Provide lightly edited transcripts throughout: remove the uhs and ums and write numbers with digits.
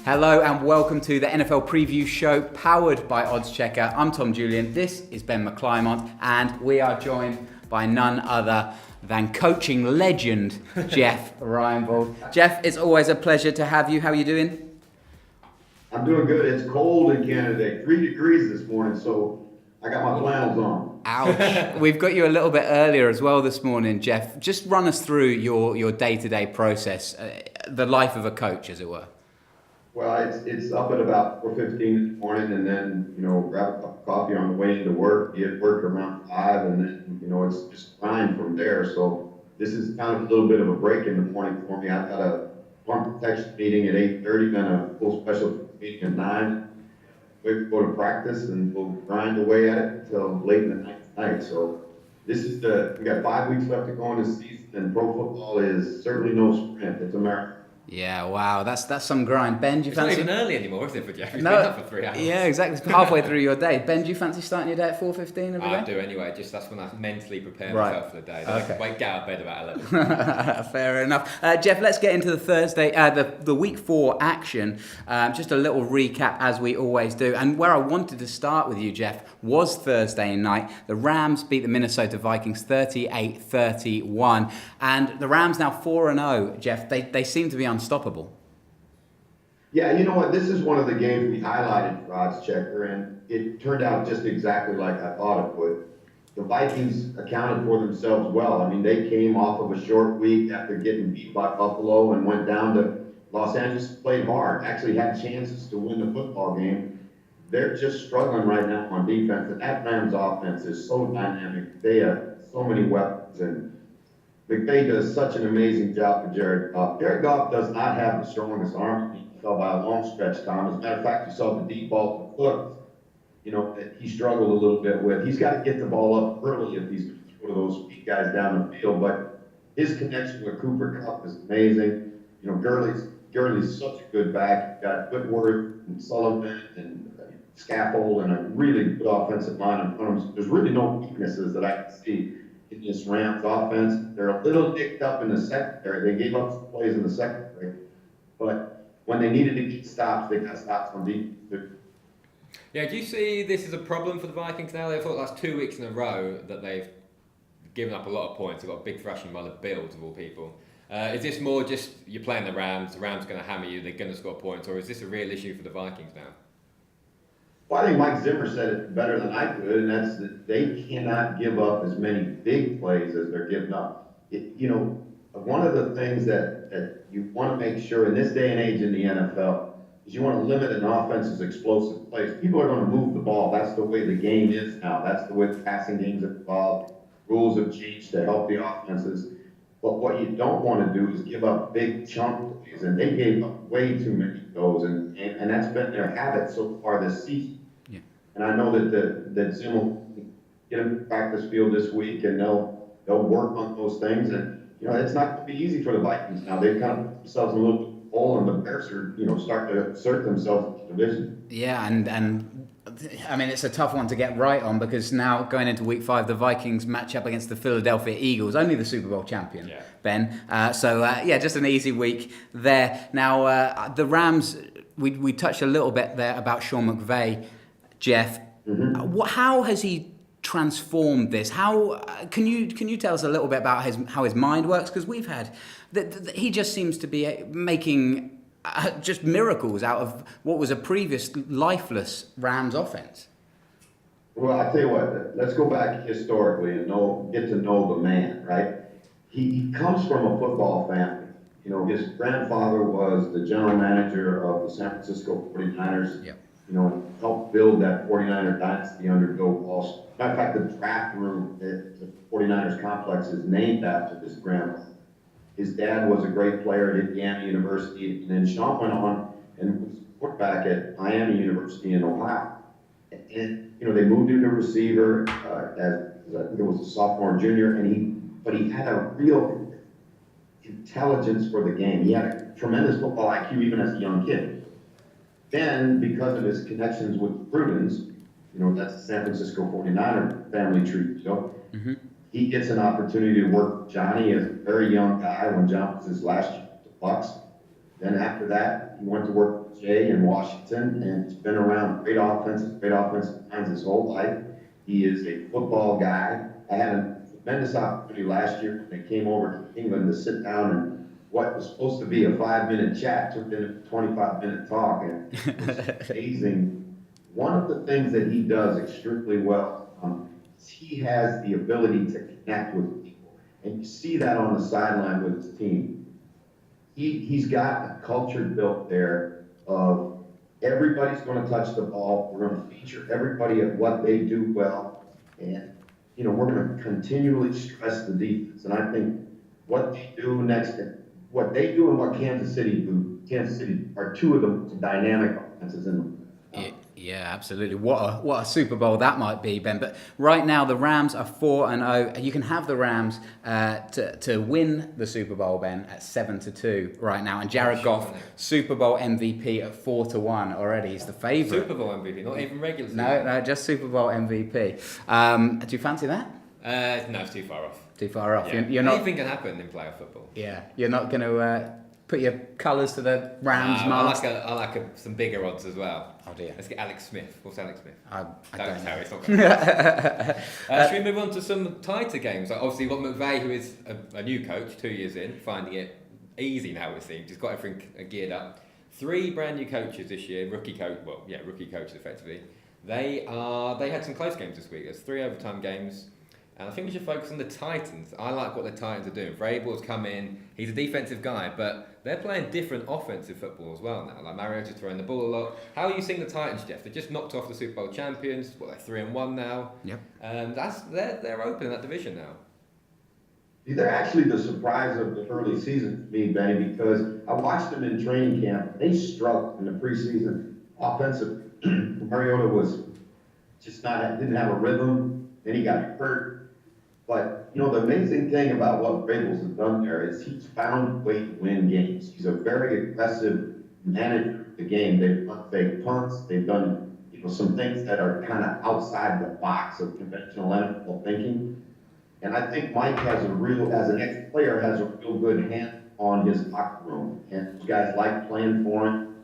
Hello and welcome to the NFL Preview Show powered by Oddschecker. I'm Tom Julian, this is Ben McClymont, and we are joined by none other than coaching legend Jeff Reinebold. Jeff, it's always a pleasure to have you. How are you doing? I'm doing good. It's cold in Canada, 3 degrees this morning, so I got my flannels on. Ouch. We've got you a little bit earlier as well this morning, Jeff. Just run us through your day-to-day process, the life of a coach, as it were. Well, it's up at about 4:15 in the morning, and then, grab a cup of coffee on the way into work, be at work around 5, and then, it's just grind from there. So this is kind of a little bit of a break in the morning for me. I've got a punt protection meeting at 8:30, then a full special meeting at 9. We go to practice, and we'll grind away at it until late in the night. So we got 5 weeks left to go in the season, and pro football is certainly no sprint. It's a marathon. Yeah, wow, that's some grind. Ben, do you fancy? It's not even early anymore, is it, for Jeff? He's No, been up for 3 hours. Yeah, exactly. It's halfway through your day. Ben, do you fancy starting your day at 4:15 every day? I do anyway. Just that's when I mentally prepare Right. myself for the day. Okay. I get out of bed about 11. Fair enough. Jeff, let's get into the Thursday, the week 4 action. Just a little recap as we always do. And where I wanted to start with you, Jeff, was Thursday night. The Rams beat the Minnesota Vikings 38-31. And the Rams now 4-0, Jeff. They seem to be unstoppable. Yeah, you know what? This is one of the games we highlighted for Oddschecker, and it turned out just exactly like I thought it would. The Vikings accounted for themselves well. I mean, they came off of a short week after getting beat by Buffalo and went down to Los Angeles, played hard, actually had chances to win the football game. They're just struggling right now on defense, and that Rams offense is so dynamic. They have so many weapons, and McVay does such an amazing job for Jared Goff. Jared Goff does not have the strongest arm by a long stretch, Tom. As a matter of fact, you saw the deep ball to foot, that he struggled a little bit with. He's got to get the ball up early if he's going to throw those speed guys down the field. But his connection with Cooper Kupp is amazing. Gurley's such a good back. You've got Whitworth and Sullivan and Scaffold and a really good offensive line in front of him. There's really no weaknesses that I can see in this Rams offense. They're a little nicked up in the secondary. They gave up some plays in the secondary, but when they needed to get stops, they got stops on defense. Yeah, do you see this as a problem for the Vikings now? They've thought the last 2 weeks in a row that they've given up a lot of points. They've got a big thrashing by the Bills, of all people. Is this more just you're playing the Rams are going to hammer you, they're going to score points, or is this a real issue for the Vikings now? Well, I think Mike Zimmer said it better than I could, and that's that they cannot give up as many big plays as they're giving up. One of the things that you want to make sure in this day and age in the NFL is you want to limit an offense's explosive plays. People are going to move the ball. That's the way the game is now. That's the way the passing games have evolved. Rules have changed to help the offenses. But what you don't want to do is give up big chunk plays, and they gave up way too many of those, and that's been their habit so far this season. Yeah. And I know that Zim will get them to practice field this week, and they'll work on those things. And it's not going to be easy for the Vikings now. They've kind of put themselves in a little hole, and the Bears are, starting to assert themselves in the division. Yeah, and I mean, it's a tough one to get right on because now going into week 5, the Vikings match up against the Philadelphia Eagles, only the Super Bowl champion, yeah. Ben. Just an easy week there. Now, the Rams, we touched a little bit there about Sean McVay, Jeff. Mm-hmm. How has he transformed this? How can you tell us a little bit about how his mind works? Because we've had he just seems to be making just miracles out of what was a previous lifeless Rams offense. Well, I tell you what, let's go back historically and get to know the man, right? He comes from a football family. His grandfather was the general manager of the San Francisco 49ers. Yep. Helped build that 49er dynasty under Bill Walsh. Matter of fact, the draft room at the 49ers complex is named after his grandfather. His dad was a great player at Indiana University, and then Sean went on and was quarterback at Miami University in Ohio. And they moved him to receiver as I think it was a sophomore, junior, but he had a real intelligence for the game. He had a tremendous football IQ even as a young kid. Then, because of his connections with the Prudens, that's the San Francisco 49er family tree, mm-hmm. He gets an opportunity to work with Johnny as a very young guy when John was his last year with the Bucs. Then after that, he went to work with Jay in Washington, and he's been around great offensive minds his whole life. He is a football guy. I had a tremendous opportunity last year when they came over to England to sit down, and what was supposed to be a 5-minute chat turned into a 25-minute talk, and it was amazing. One of the things that he does extremely well is he has the ability to connect with people, and you see that on the sideline with his team. He's got a culture built there of everybody's going to touch the ball. We're going to feature everybody at what they do well, and we're going to continually stress the defense. And I think what they do and what Kansas City do. Kansas City are two of the most dynamic offenses in the league. Yeah, absolutely. What a Super Bowl that might be, Ben. But right now the Rams are 4-0. You can have the Rams to win the Super Bowl, Ben, at 7-2 right now. And Jared Goff, Super Bowl MVP at 4-1 already. He's the favourite. Super Bowl MVP, not even regular. No, just Super Bowl MVP. Do you fancy that? No, it's too far off. Too far off. Yeah. You're not. Anything can happen in playoff football. Yeah, you're not going to put your colours to the Rams mask. I like some bigger odds as well. Oh dear. Let's get Alex Smith. What's Alex Smith? I don't know. It's not going should we move on to some tighter games? Like obviously, you've got McVay, who is a new coach, 2 years in, finding it easy now, it seems. He's got everything geared up. 3 brand new coaches this year, rookie coaches effectively. They had some close games this week. There's 3 overtime games. And I think we should focus on the Titans. I like what the Titans are doing. Vrabel's come in. He's a defensive guy, but they're playing different offensive football as well now. Like Mariota's throwing the ball a lot. How are you seeing the Titans, Jeff? They just knocked off the Super Bowl champions. They're 3-1 now. Yep. They're open in that division now. They're actually the surprise of the early season for me, Benny, because I watched them in training camp. They struggled in the preseason offensive. Mariota was just didn't have a rhythm. Then he got hurt. But, the amazing thing about what Vrabel's has done there is he's found a way to win games. He's a very aggressive manager of the game. They've done fake punts. They've done, some things that are kind of outside the box of conventional NFL thinking. And I think Mike as an ex-player, has a real good hand on his locker room. And those guys like playing for him.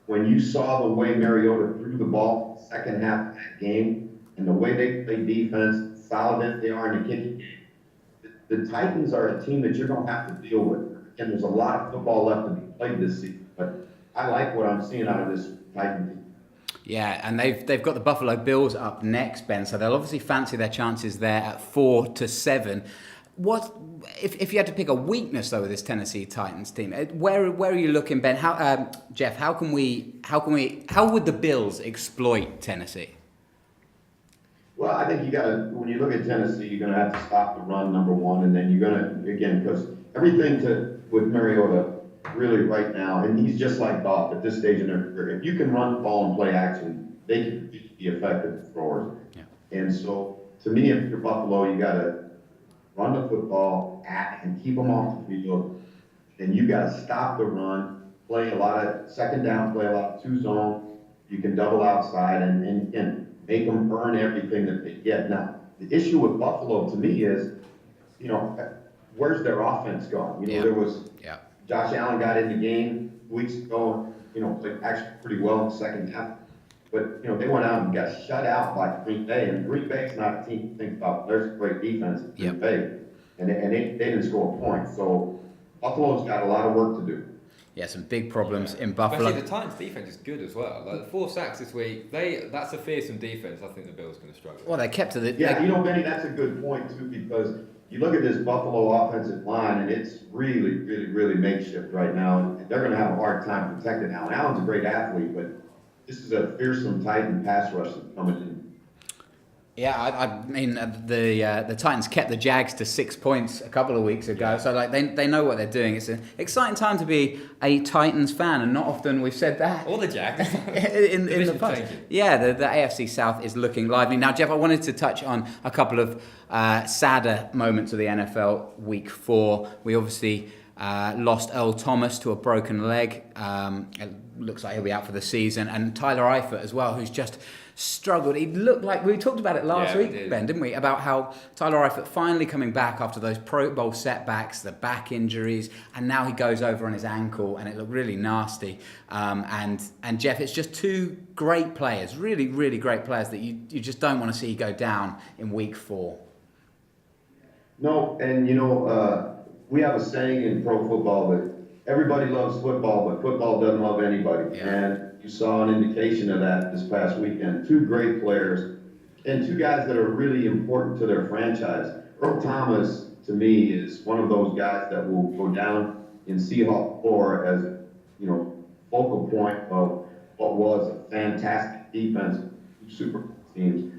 When you saw the way Mariota threw the ball second half of that game and the way they play defense, solid as they are in the kicking game, the Titans are a team that you're going to have to deal with. And there's a lot of football left to be played this season. But I like what I'm seeing out of this Titan team. Yeah, and they've got the Buffalo Bills up next, Ben. So they'll obviously fancy their chances there at 4-7. What if you had to pick a weakness though with this Tennessee Titans team? Where are you looking, Ben? Jeff? How would the Bills exploit Tennessee? Well, I think when you look at Tennessee, you're going to have to stop the run, number one, and then you're going to, again, because everything with Mariota really right now, and he's just like Goff at this stage in their career. If you can run the ball and play action, they can be effective throwers. Yeah. And so, to me, if you're Buffalo, you got to run the football and keep them off the field. Then you got to stop the run, play a lot of second down, play a lot of 2-zone. You can double outside and make them earn everything that they get. Now, the issue with Buffalo to me is, where's their offense gone? There was Josh Allen got in the game weeks ago, played actually pretty well in the second half. But, they went out and got shut out by Green Bay. And Green Bay's not a team to think about. There's a great defense in Green Bay. And they didn't score a point. So Buffalo's got a lot of work to do. Yeah, some big problems in Buffalo. Especially the Titans' defense is good as well. Like the 4 sacks this week, that's a fearsome defense. I think the Bills are going to struggle. Well, they kept to the... Yeah, Benny, that's a good point, too, because you look at this Buffalo offensive line, and it's really, really, really makeshift right now. And they're going to have a hard time protecting Allen. Allen's a great athlete, but this is a fearsome Titan pass rush that's coming in. Yeah, I mean the Titans kept the Jags to 6 points a couple of weeks ago, so they know what they're doing. It's an exciting time to be a Titans fan, and not often we've said that. Or the Jags in the past. Yeah, the AFC South is looking lively now. Jeff, I wanted to touch on a couple of sadder moments of the NFL Week 4. We obviously lost Earl Thomas to a broken leg. It looks like he'll be out for the season. And Tyler Eifert as well, who's just struggled. He looked like, we talked about it last week, Ben, didn't we? About how Tyler Eifert finally coming back after those Pro Bowl setbacks, the back injuries, and now he goes over on his ankle, and it looked really nasty. And Jeff, it's just two great players, really, really great players that you just don't want to see go down in week 4. No, and we have a saying in pro football that everybody loves football, but football doesn't love anybody. Yeah. And you saw an indication of that this past weekend. 2 great players and 2 guys that are really important to their franchise. Earl Thomas, to me, is one of those guys that will go down in Seahawks lore as, focal point of what was a fantastic defense, Super Bowl teams.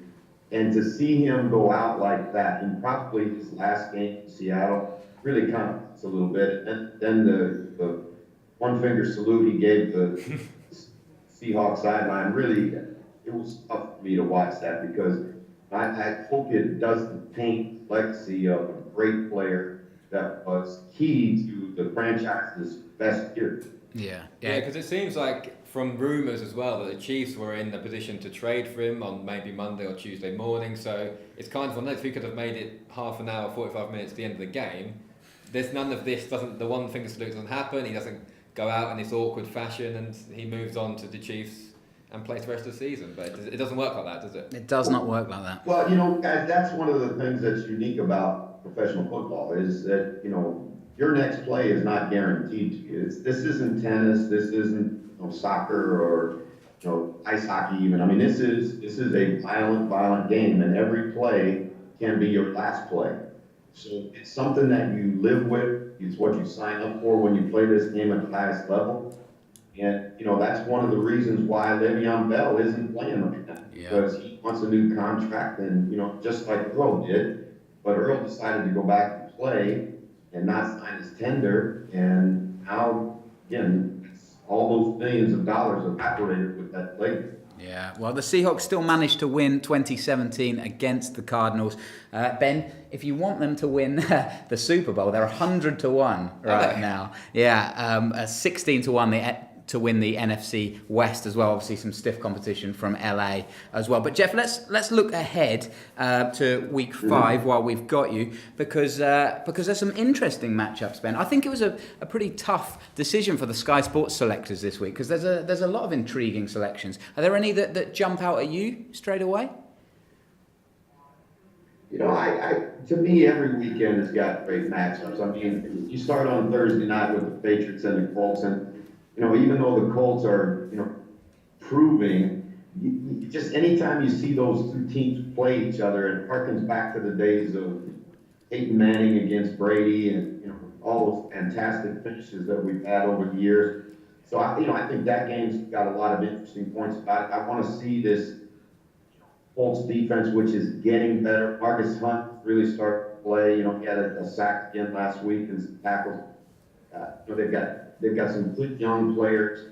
And to see him go out like that in probably his last game in Seattle really kind of hurts a little bit. And then the one finger salute he gave the Seahawks sideline, really, it was tough for me to watch that because I hope it doesn't paint the legacy of a great player that was key to the franchise's best year. Yeah, because it seems like from rumours as well that the Chiefs were in the position to trade for him on maybe Monday or Tuesday morning. So it's kind of unless we could have made it half an hour, 45 minutes to the end of the game. There's none of this. The one finger salute doesn't happen. He doesn't go out in this awkward fashion, and he moves on to the Chiefs and plays the rest of the season. But it doesn't work like that, does it? It does not work like that. Well, guys, that's one of the things that's unique about professional football is that your next play is not guaranteed to you. This isn't tennis. This isn't soccer or ice hockey even. I mean, this is a violent game, and every play can be your last play. So it's something that you live with. It's what you sign up for when you play this game at the highest level. And that's one of the reasons why Le'Veon Bell isn't playing right now because he wants a new contract, and just like Earl did. But Earl decided to go back and play and not sign his tender, and now again, all those millions of dollars evaporated with that leg. Yeah, well, the Seahawks still managed to win 2017 against the Cardinals. Ben, if you want them to win the Super Bowl, they're 100-1 right now. Yeah, 16-1 to win the NFC West as well. Obviously, some stiff competition from LA as well. But Jeff, let's look ahead to Week 5 while we've got you, because there's some interesting matchups, Ben. I think it was a pretty tough decision for the Sky Sports selectors this week because there's a lot of intriguing selections. Are there any that jump out at you straight away? To me, every weekend has got great matchups. I mean, you start on Thursday night with the Patriots and the Colts, and even though the Colts are, proving, just anytime you see those 2 teams play each other, it harkens back to the days of Peyton Manning against Brady and, all those fantastic finishes that we've had over the years. So, I think that game's got a lot of interesting points about it. I want to see this Colts defense, which is getting better. Marcus Hunt really started to play. He had a sack again last week and some tackles. They've got some good young players.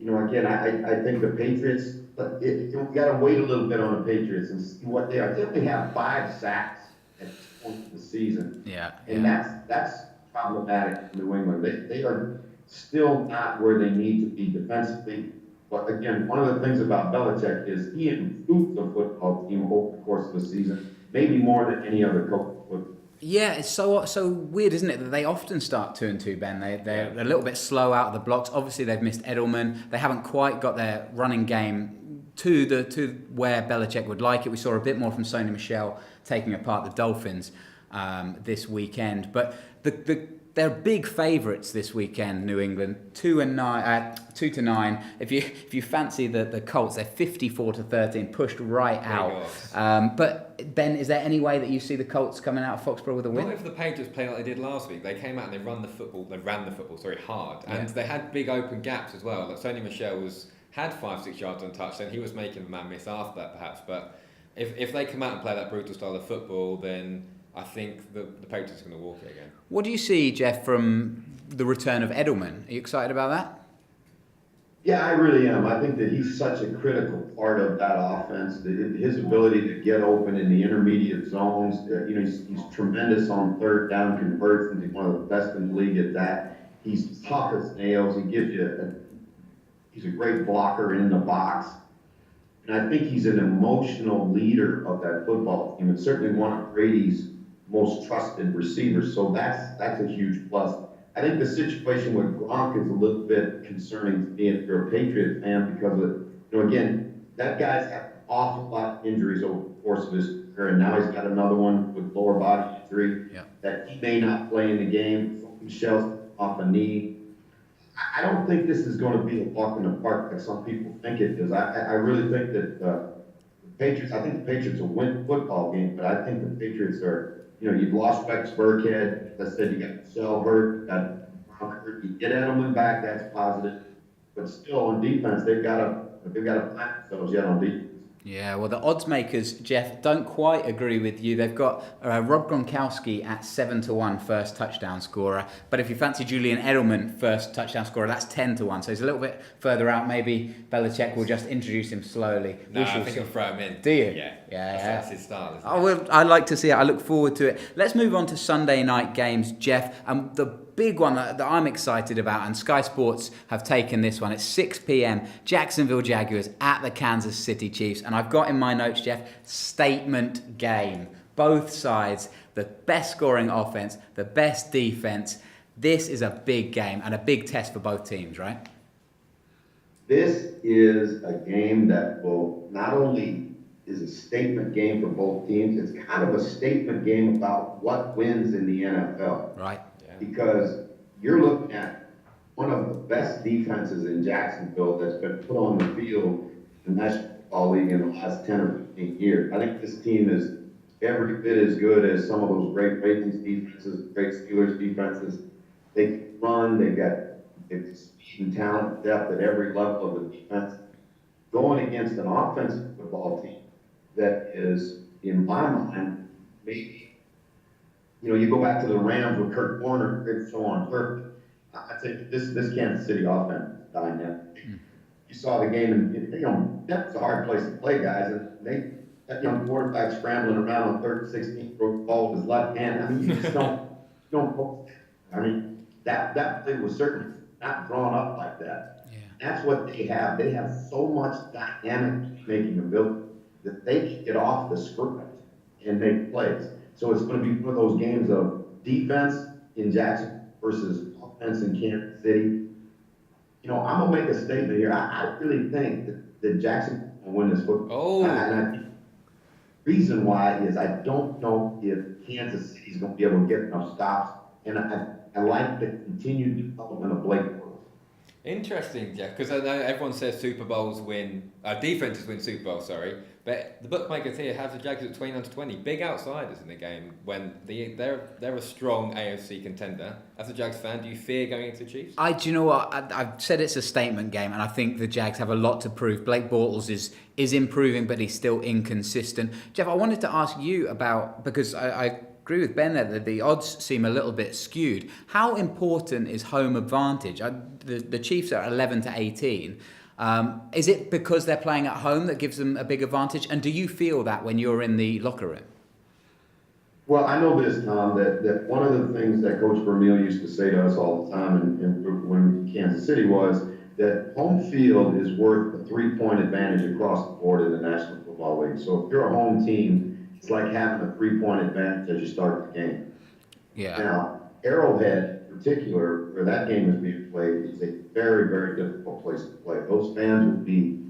Again, I think the Patriots, we got to wait a little bit on the Patriots and see what they are. They only have 5 sacks at this point of the season. And that's problematic in New England. They are still not where they need to be defensively. But again, one of the things about Belichick is he improved the football team over the course of the season, maybe more than any other coach would. Yeah, it's so weird, isn't it, that they often start 2-2, Ben. They're a little bit slow out of the blocks. Obviously, they've missed Edelman. They haven't quite got their running game to where Belichick would like it. We saw a bit more from Sony Michel taking apart the Dolphins this weekend. But they're big favourites this weekend, New England, 2-9. If you fancy the Colts, they're 54-13, pushed right out. But Ben, is there any way that you see the Colts coming out of Foxborough with a win? Not if the Patriots play like they did last week. They came out and they ran the football hard, and they had big open gaps as well. Like Sony Michel had 5-6 yards untouched, and he was making the man miss after that, perhaps. But if they come out and play that brutal style of football, then I think the Patriots are going to walk it again. What do you see, Jeff, from the return of Edelman? Are you excited about that? Yeah, I really am. I think that he's such a critical part of that offense. His ability to get open in the intermediate zones, he's tremendous on third down conversions. He's one of the best in the league at that. He's tough as nails. He's a great blocker in the box. And I think he's an emotional leader of that football team, and certainly one of Brady's most trusted receivers. So that's a huge plus. I think the situation with Gronk is a little bit concerning to me if you're a Patriot fan because again, that guy's had an awful lot of injuries over the course of his career, and now he's got another one with lower body injury that he may not play in the game. Michelle's off a knee. I don't think this is going to be a walk in the park like some people think it is. I really think that the Patriots will win the football game, but I think the Patriots are, you've lost Rex Burkhead. As I said, you got Michelle hurt, you got Brown hurt. You get Edelman back, that's positive. But still, on defense, they've got to plant themselves yet on defense. Yeah, well, the odds makers, Jeff, don't quite agree with you. They've got Rob Gronkowski at 7-1 first touchdown scorer. But if you fancy Julian Edelman first touchdown scorer, that's 10-1. So he's a little bit further out. Maybe Belichick will just introduce him slowly. No, I think he'll throw him in. Do you? Yeah. That's his style, isn't it? Well, I like to see it. I look forward to it. Let's move on to Sunday night games, Jeff. The big one that I'm excited about, and Sky Sports have taken this one. It's 6 p.m. Jacksonville Jaguars at the Kansas City Chiefs. And I've got in my notes, Jeff, statement game. Both sides, the best scoring offense, the best defense. This is a big game and a big test for both teams, right? This is a game that will not only is a statement game for both teams, it's kind of a statement game about what wins in the NFL. Right. Because you're looking at one of the best defenses in Jacksonville that's been put on the field in the National Football League in the last 10 or 15 years. I think this team is every bit as good as some of those great Ravens defenses, great Steelers defenses. They can run, they've got speed and talent, depth at every level of the defense. Going against an offensive football team that is, in my mind, maybe you go back to the Rams with Kurt Warner and so on. I'd say this Kansas City offense is dynamic. You saw the game, and that's a hard place to play, guys. And that young quarterback scrambling around on 3rd and 16, throw the ball with his left hand. I mean, you just don't. I mean, that play was certainly not drawn up like that. Yeah. That's what they have. They have so much dynamic making ability that they can get off the script and make plays. So it's going to be one of those games of defense in Jackson versus offense in Kansas City. I'm going to make a statement here. I really think that Jackson will win this football. And I think the reason why is I don't know if Kansas City is going to be able to get enough stops. And I like the continued development of Blake Bortles. Interesting, Jeff, because I know everyone says defenses win Super Bowls, but the bookmakers here have the Jaguars at 29-20, big outsiders in the game when they're a strong AFC contender. As a Jags fan, do you fear going into the Chiefs? Do you know what? I've said it's a statement game, and I think the Jags have a lot to prove. Blake Bortles is improving, but he's still inconsistent. Jeff, I wanted to ask you about, because I agree with Ben there that the odds seem a little bit skewed. How important is home advantage? The Chiefs are 11-18. Is it because they're playing at home that gives them a big advantage? And do you feel that when you're in the locker room? Well, I know this, Tom, that one of the things that Coach Vermeil used to say to us all the time when Kansas City was that home field is worth a 3-point advantage across the board in the National Football League. So if you're a home team, it's like having a 3-point advantage as you start the game. Yeah. Now, Arrowhead, in particular, where that game is being played, is a very, very difficult place to play. Those fans will be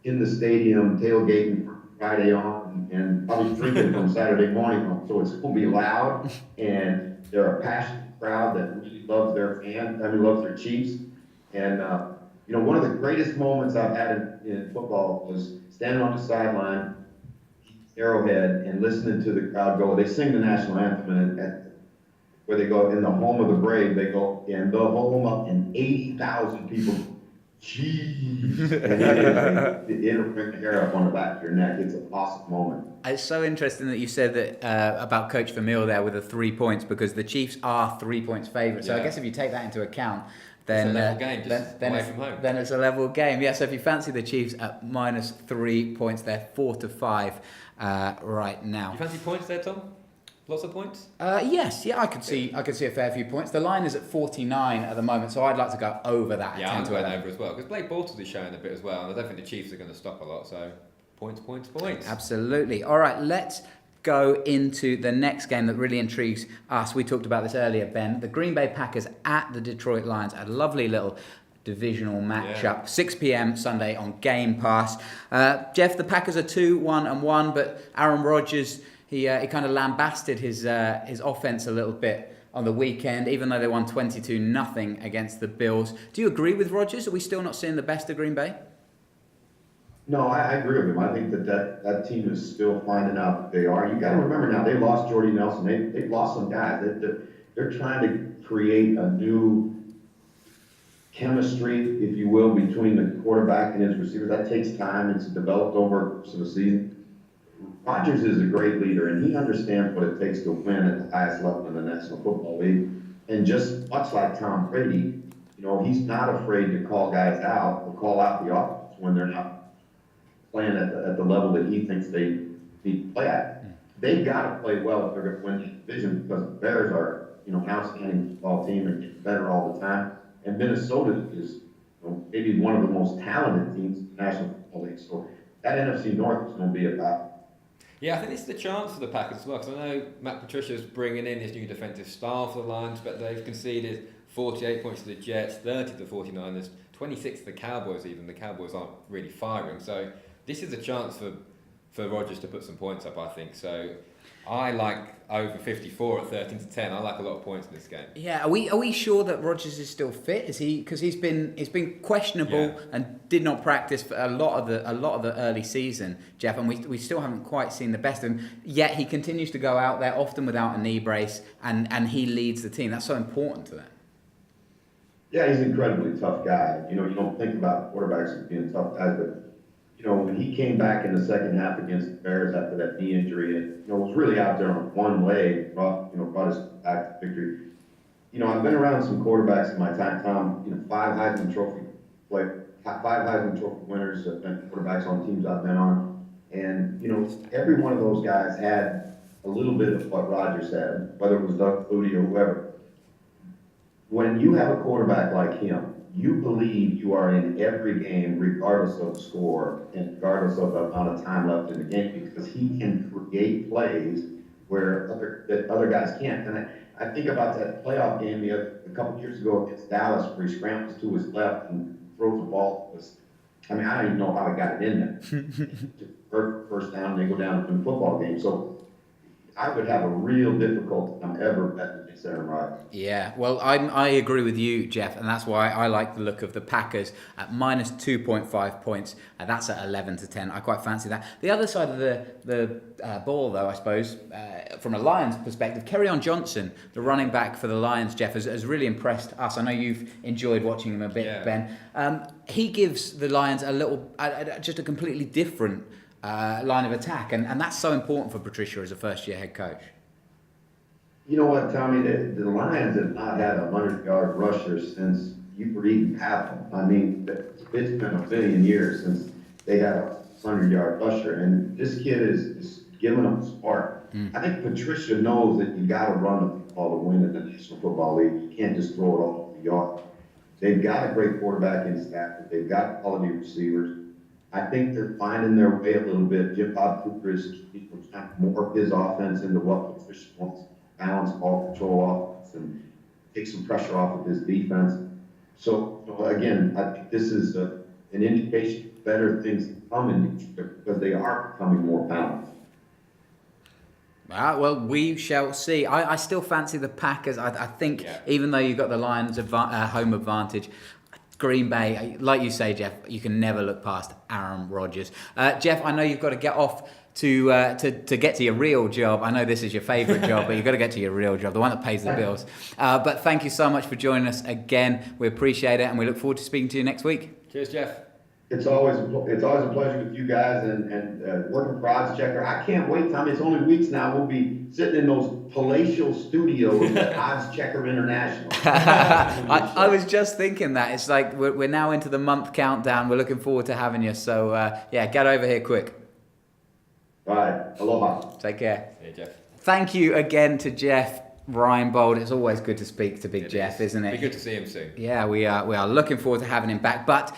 in the stadium tailgating from Friday on and probably drinking from Saturday morning on. So it's going to be loud, and they're a passionate crowd that really loves loves their Chiefs. And, one of the greatest moments I've had in football was standing on the sideline, Arrowhead, and listening to the crowd go. They sing the national anthem, and where they go in the home of the brave, they go in the home of, and 80,000 people. Jeez, it'll bring the hair up on the back of your neck. It's an awesome moment. It's so interesting that you said that about Coach Vermeil there with the 3 points, because the Chiefs are 3 points favourites. So I guess if you take that into account, then it's a level game, just then away it's, from home. then it's a level game. Yeah, so if you fancy the Chiefs at -3 points, they're 4-5 right now. You fancy points there, Tom? Lots of points? Yes, I could see a fair few points. The line is at 49 at the moment, so I'd like to go over that. Yeah, at 10 I'm to going 11. over as well because Blake Bortles is showing a bit as well, and I don't think the Chiefs are going to stop a lot. So points. Absolutely. All right, let's go into the next game that really intrigues us. We talked about this earlier, Ben. The Green Bay Packers at the Detroit Lions. A lovely little divisional matchup. 6 p.m. Sunday on Game Pass. Jeff, the Packers are 2-1-1, but Aaron Rodgers, he kind of lambasted his offense a little bit on the weekend, even though they won 22-0 against the Bills. Do you agree with Rodgers? Are we still not seeing the best of Green Bay? No, I agree with him. I think that team is still finding out that they are. You got to remember now, they lost Jordy Nelson. They've lost some guys. They're trying to create a new chemistry, if you will, between the quarterback and his receivers. That takes time. It's developed over the course of the season. Rodgers is a great leader, and he understands what it takes to win at the highest level in the National Football League. And just much like Tom Brady, he's not afraid to call guys out or call out the offense when they're not playing at the level that he thinks they need to play at. They've got to play well if they're going to win the division, because the Bears are, an outstanding football team and get better all the time. And Minnesota is maybe one of the most talented teams in the National Football League. So that NFC North is going to be about. Yeah, I think this is the chance for the Packers as well, because I know Matt Patricia's bringing in his new defensive style for the Lions, but they've conceded 48 points to the Jets, 30 to 49ers, 26 to the Cowboys even. The Cowboys aren't really firing, so this is a chance for Rodgers to put some points up, I think. So I like over 54 at 13-10. I like a lot of points in this game. Yeah, are we sure that Rodgers is still fit? Is he? Because he's been questionable and did not practice for a lot of the early season, Jeff, and we still haven't quite seen the best of him. Yet he continues to go out there often without a knee brace, and he leads the team. That's so important to them. Yeah, he's an incredibly tough guy. You don't think about quarterbacks as being tough guys, but when he came back in the second half against the Bears after that knee injury, and was really out there on one leg, brought us back to victory. I've been around some quarterbacks in my time, Tom. 5 Heisman Trophy winners have been quarterbacks on teams I've been on, and every one of those guys had a little bit of what Rodgers had, whether it was Doug Flutie or whoever. When you have a quarterback like him, you believe you are in every game, regardless of the score and regardless of the amount of time left in the game, because he can create plays where other guys can't. And I think about that playoff game a couple years ago against Dallas, where he scrambles to his left and throws the ball. I don't even know how he got it in there. First down, they go down in the football game. So I would have a real difficult time ever betting against Aaron Rodgers. Yeah, well, I agree with you, Jeff, and that's why I like the look of the Packers at -2.5 points. That's at 11-10. I quite fancy that. The other side of the ball, though, I suppose, from a Lions perspective, Kerryon Johnson, the running back for the Lions, Jeff, has really impressed us. I know you've enjoyed watching him a bit, Ben. He gives the Lions just a completely different line of attack, and that's so important for Patricia as a first-year head coach. You know what, Tommy? The Lions have not had a 100-yard rusher since you could even have them. I mean, it's been a billion years since they had a 100-yard rusher, and this kid is giving them a spark. I think Patricia knows that you got to run the football to win in the National Football League. You can't just throw it all over the yard. They've got a great quarterback in Stafford. They've got quality receivers. I think they're finding their way a little bit. Jim Bob Cooper is trying to morph his offense into what Patricia wants: balance, ball control offense, and take some pressure off of his defense. So again, I think this is an indication of better things to come in Detroit, because they are becoming more balanced. Well, we shall see. I still fancy the Packers. I think even though you've got the Lions' home advantage, Green Bay, like you say, Jeff, you can never look past Aaron Rodgers. Jeff, I know you've got to get off to get to your real job. I know this is your favourite job, but you've got to get to your real job, the one that pays the bills. But thank you so much for joining us again. We appreciate it, and we look forward to speaking to you next week. Cheers, Jeff. It's always a pleasure with you guys and working for Oddschecker. I can't wait, Tommy. It's only weeks now. We'll be sitting in those palatial studios at Oddschecker International. I was just thinking that. It's like we're now into the month countdown. We're looking forward to having you. So, yeah, get over here quick. All right. Aloha. Take care. Hey, Jeff. Thank you again to Jeff Reinebold. It's always good to speak to Big Jeff, isn't it? It'd be good to see him soon. Yeah, we are looking forward to having him back. But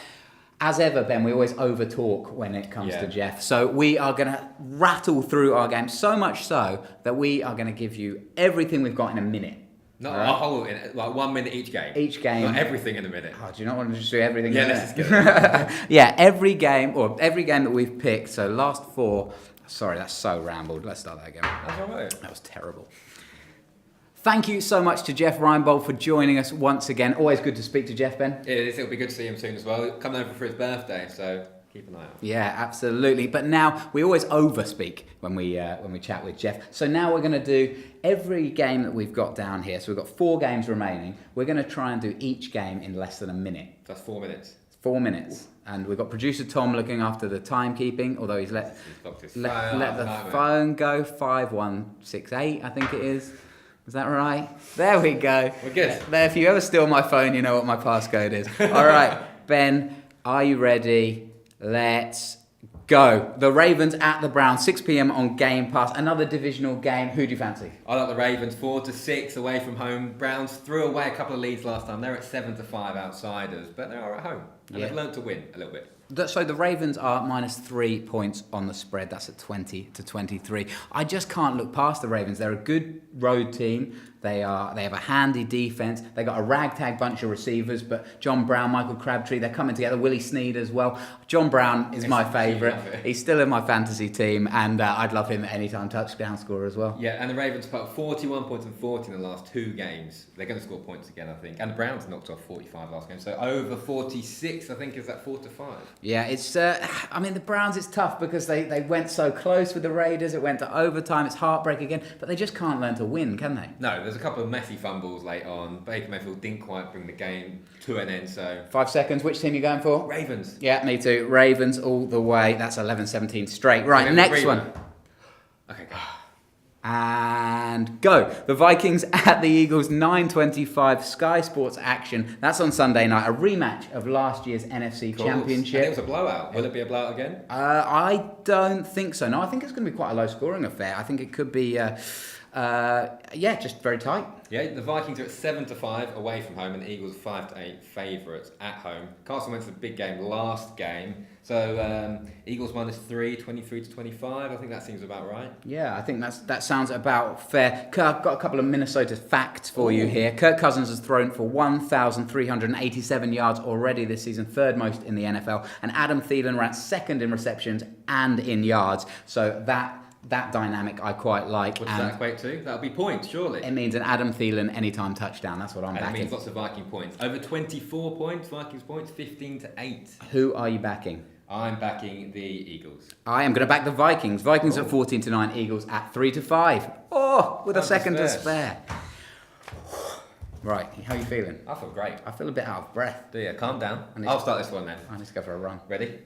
as ever, Ben, we always over-talk when it comes to Jeff. So we are going to rattle through our game, so much so that we are going to give you everything we've got in a minute. Not a whole, like 1 minute each game. Each game. Not everything in a minute. Oh, do you not want to just do everything in a minute? Let's just go. Yeah, every game that we've picked, so last 4. Sorry, that's so rambled. Let's start that again. That's all right. That was terrible. Thank you so much to Jeff Reinebold for joining us once again. Always good to speak to Jeff, Ben. It is. It'll be good to see him soon as well. Coming over for his birthday, so keep an eye out. Yeah, absolutely. But now we always overspeak when we chat with Jeff. So now we're going to do every game that we've got down here. So we've got 4 games remaining. We're going to try and do each game in less than a minute. That's 4 minutes. 4 minutes. And we've got producer Tom looking after the timekeeping, although he's let the phone go. 5168, I think it is. Is that right? There we go. We're good. There, if you ever steal my phone, you know what my passcode is. All right, Ben, are you ready? Let's go. The Ravens at the Browns, 6 p.m. on Game Pass. Another divisional game. Who do you fancy? I like the Ravens 4-6 away from home. Browns threw away a couple of leads last time. They're at 7-5 outsiders, but they are at home. And they've learned to win a little bit. So the Ravens are -3 points on the spread. That's at 20-23. I just can't look past the Ravens. They're a good road team. They have a handy defense. They got a ragtag bunch of receivers, but John Brown, Michael Crabtree, they're coming together. Willie Snead as well. John Brown is my favourite. He's still in my fantasy team, and I'd love him at anytime touchdown scorer as well. Yeah, and the Ravens put up 41 points and 40 in the last 2 games. They're going to score points again, I think. And the Browns knocked off 45 last game, so over 46, I think, is that 4-5. Yeah, it's. I mean, the Browns. It's tough because they went so close with the Raiders. It went to overtime. It's heartbreak again, but they just can't learn to win, can they? No, there's a couple of messy fumbles late on. Baker Mayfield didn't quite bring the game to an end. So 5 seconds. Which team are you going for? Ravens. Yeah, me too. Ravens all the way. That's 11-17 straight. Right, next one. Okay, go. And go. The Vikings at the Eagles, 9:25 Sky Sports action. That's on Sunday night. A rematch of last year's NFC Championship. And it was a blowout. Will it be a blowout again? I don't think so. No, I think it's going to be quite a low scoring affair. I think it could be, just very tight. Yeah, the Vikings are at 7-5 away from home, and the Eagles 5-8 favourites at home. Carson went to the big game last game, so Eagles -3, 23-25. I think that seems about right. Yeah, I think that sounds about fair. I've got a couple of Minnesota facts for you here. Kirk Cousins has thrown for 1,387 yards already this season, 3rd most in the NFL, and Adam Thielen ranked 2nd in receptions and in yards. So that dynamic I quite like. What does that equate to? That'll be points, surely. It means an Adam Thielen anytime touchdown. That's what I'm backing. It means lots of Viking points. Over 24 points, Vikings points, 15-8. Who are you backing? I'm backing the Eagles. I am going to back the Vikings. Vikings at 14-9, Eagles at 3-5. Oh, with a second to spare. Right, how are you feeling? I feel great. I feel a bit out of breath. Do you? Calm down. I'll start this one then. I need to go for a run. Ready?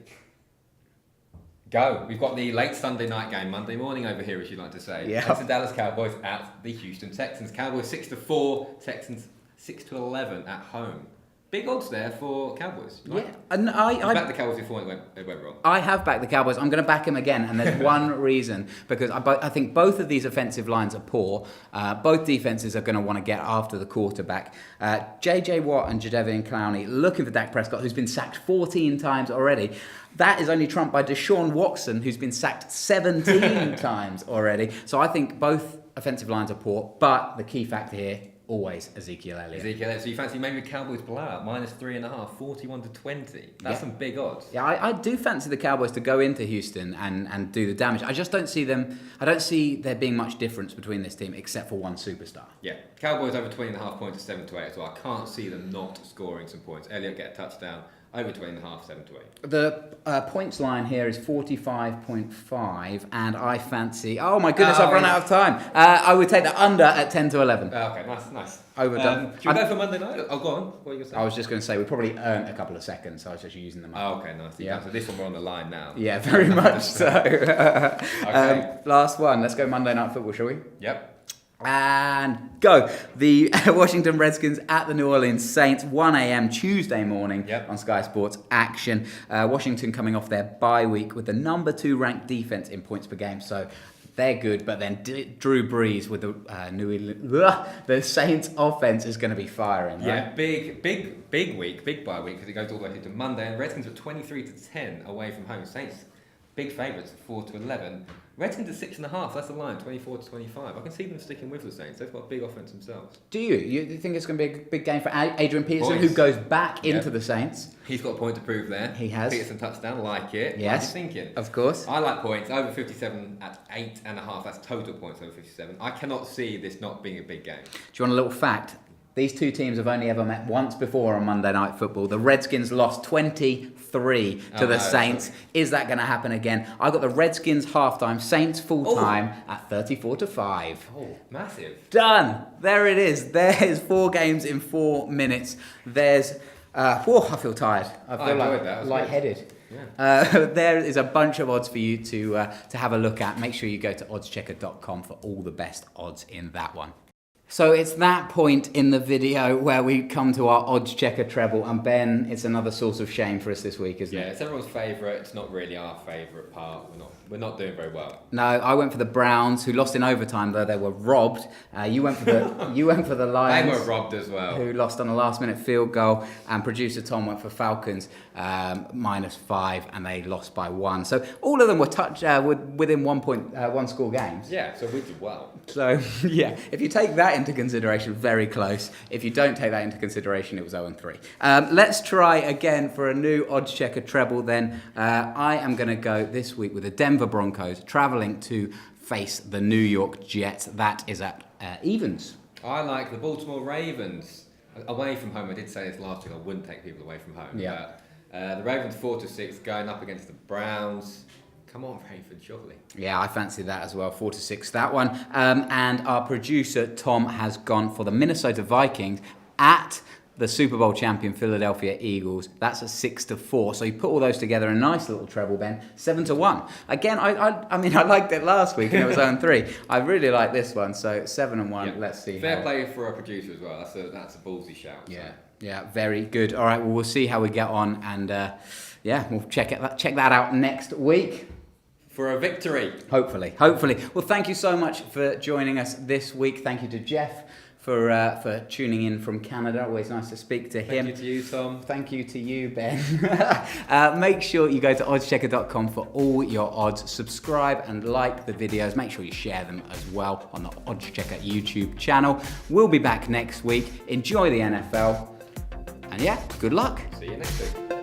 Go. We've got the late Sunday night game, Monday morning over here, as you like to say. Yeah. It's the Dallas Cowboys at the Houston Texans. Cowboys 6-4, Texans 6-11 at home. Big odds there for Cowboys. Right? Yeah, and I backed the Cowboys before it went wrong. I have backed the Cowboys. I'm going to back him again, and there's one reason, because I think both of these offensive lines are poor. Both defenses are going to want to get after the quarterback. J.J. Watt and Jadeveon Clowney looking for Dak Prescott, who's been sacked 14 times already. That is only trumped by Deshaun Watson, who's been sacked 17 times already. So I think both offensive lines are poor, but the key factor here, always Ezekiel Elliott. So you fancy maybe the Cowboys blowout, -3.5, 41-20. That's some big odds. Yeah, I do fancy the Cowboys to go into Houston and do the damage. I just don't see them. I don't see there being much difference between this team except for one superstar. Yeah, Cowboys over 20.5 points at 7-8 as well. I can't see them not scoring some points. Elliott get a touchdown. Over 20.5, 7 to 8. The points line here is 45.5, and I fancy. Oh my goodness, I've run out of time. I would take the under at 10 to 11. Okay, nice. Overdone. Should we go for Monday night? Oh, go on. What are you going to say? I was just going to say we probably earned a couple of seconds, so I was just using them up. Oh, okay, nice. Yeah. So this one we're on the line now. Yeah, very much so. Okay. Last one. Let's go Monday Night Football, shall we? Yep. And go. The Washington Redskins at the New Orleans Saints, 1 a.m. Tuesday morning on Sky Sports Action. Washington coming off their bye week with the number 2 ranked defense in points per game. So they're good, but then Drew Brees with the Saints offense is going to be firing. Right? Yeah, big week, big bye week, because it goes all the way to Monday. And Redskins are 23-10 away from home. Saints, big favourites, 4-11. Redskins are 6.5. That's the line, 24-25. I can see them sticking with the Saints. They've got a big offense themselves. Do you? You think it's going to be a big game for Adrian Peterson, Points. who goes back into the Saints? He's got a point to prove there. He has. Peterson touchdown, like it. Yes. What are you thinking? Of course. I like points. Over 57 at 8.5. That's total points over 57. I cannot see this not being a big game. Do you want a little fact? These two teams have only ever met once before on Monday Night Football. The Redskins lost 23 to the Saints. Is that going to happen again? I got the Redskins halftime, Saints full time at 34-5. Oh, massive. Done. There it is. There's 4 games in 4 minutes. There's. I feel tired. I feel like lightheaded. Yeah. There is a bunch of odds for you to have a look at. Make sure you go to oddschecker.com for all the best odds in that one. So it's that point in the video where we come to our odds checker treble, and Ben, it's another source of shame for us this week, isn't it? Yeah, it's everyone's favourite. It's not really our favourite part. We're not doing very well. No, I went for the Browns, who lost in overtime, though they were robbed. You went for the Lions. They were robbed as well. Who lost on a last-minute field goal, and producer Tom went for Falcons -5, and they lost by 1. So all of them were within 1 score games. Yeah, so we did well. So yeah, if you take that into consideration, very close. If you don't take that into consideration, it was 0-3. Let's try again for a new odds checker treble then. I am going to go this week with the Denver Broncos travelling to face the New York Jets. That is at evens. I like the Baltimore Ravens away from home. I did say this last week. I wouldn't take people away from home. Yeah. The Ravens 4-6 going up against the Browns. Come on, Ravens, surely. Yeah, I fancy that as well. 4-6 that one. And our producer Tom has gone for the Minnesota Vikings at the Super Bowl champion Philadelphia Eagles. That's a 6-4. So you put all those together, a nice little treble, Ben. 7-1. Again, I mean, I liked it last week and it was 0-3. I really like this one. So 7-1. Yeah. Let's see. Fair play for our producer as well. That's a ballsy shout. Yeah. So. Yeah, very good. All right, well, we'll see how we get on, and we'll check that out next week. For a victory. Hopefully. Well, thank you so much for joining us this week. Thank you to Jeff for tuning in from Canada. Always nice to speak to him. Thank you to you, Tom. Thank you to you, Ben. Make sure you go to oddschecker.com for all your odds. Subscribe and like the videos. Make sure you share them as well on the Oddschecker YouTube channel. We'll be back next week. Enjoy the NFL. And yeah, good luck. See you next week.